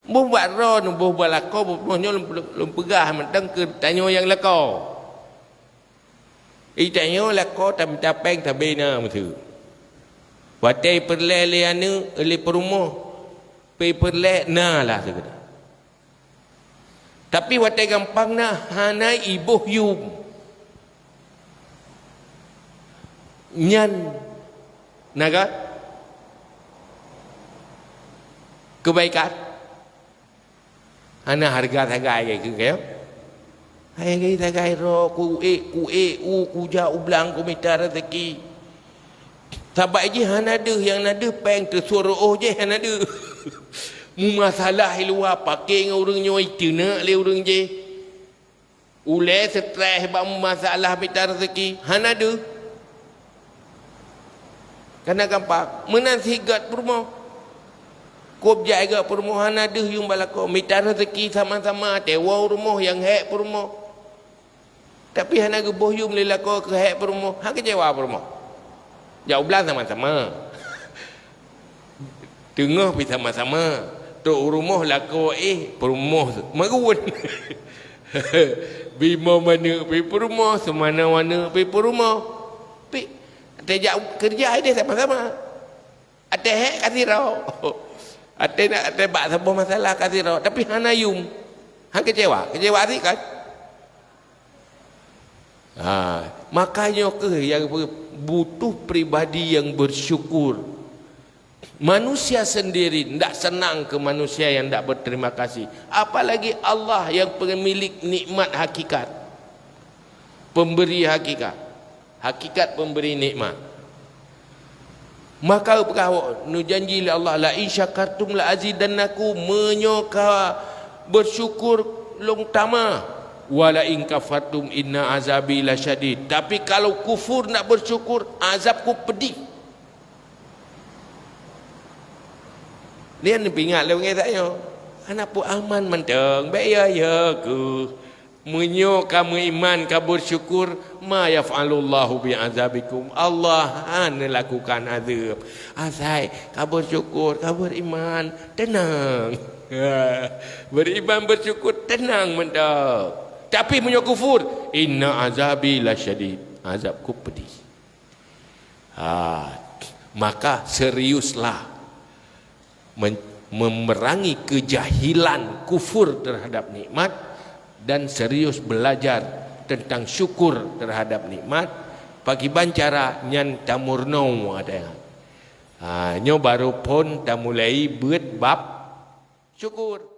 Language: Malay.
Buh buat ron, buh buat lako, buh nyo lum pegah mentang ke tanyo yang lako. Tanyo lako tam tapeng tabena mtu. Watai perle le anu le perumo. Pe perle na lah segala. Tapi watai gampang na hana ibuh yum. Nyan naga kebaikan hana harga tagai ke kayo hai tagai ro ku ku ja ublang ku minta rezeki tabai je hana ada yang nada peng tersuruh je hana ada mu masalah luar pakai dengan orang nyoi tuna le orang je ule stres ba masalah minta rezeki hana ada karena gampang menasihat rumah kop jaga permohonan ada yang balako minta rezeki sama-sama tewa rumah yang hak permoh tapi hana geboh yum lelako ke hak permoh hak kecewa permoh jauh belah sama-sama tengah pi sama-sama tok rumah lako permoh marun bima mana pi permoh semana-mana pi permoh pi tejak kerja dia sama-sama ada hak kasih rau ada bak sebuah masalah kasih rawat tapi hana yum hang kecewa sih kan makanya yang butuh pribadi yang bersyukur manusia sendiri tidak senang ke manusia yang tidak berterima kasih apalagi Allah yang pemilik nikmat hakikat pemberi hakikat pemberi nikmat. Maka kau nu janji Allah la in syakartum la azidannakum menyoka bersyukur long tama wala in kafartum inna azabi lasyadid tapi kalau kufur nak bersyukur azabku pedih. Lian pingat le ngai saya anak pu aman menteng baik ya ku menyo kamu iman kabur syukur ma yaf'alullahu bi azabikum Allah hanya lakukan azab asai kabur syukur kabur iman tenang beriman bersyukur tenang mendak tapi menyo kufur inna azabi lasyadid azabku pedih maka seriuslah memerangi kejahilan kufur terhadap nikmat dan serius belajar tentang syukur terhadap nikmat pagi bancara nyan tamurno ada nyo baru pun dah mulai buat bab syukur.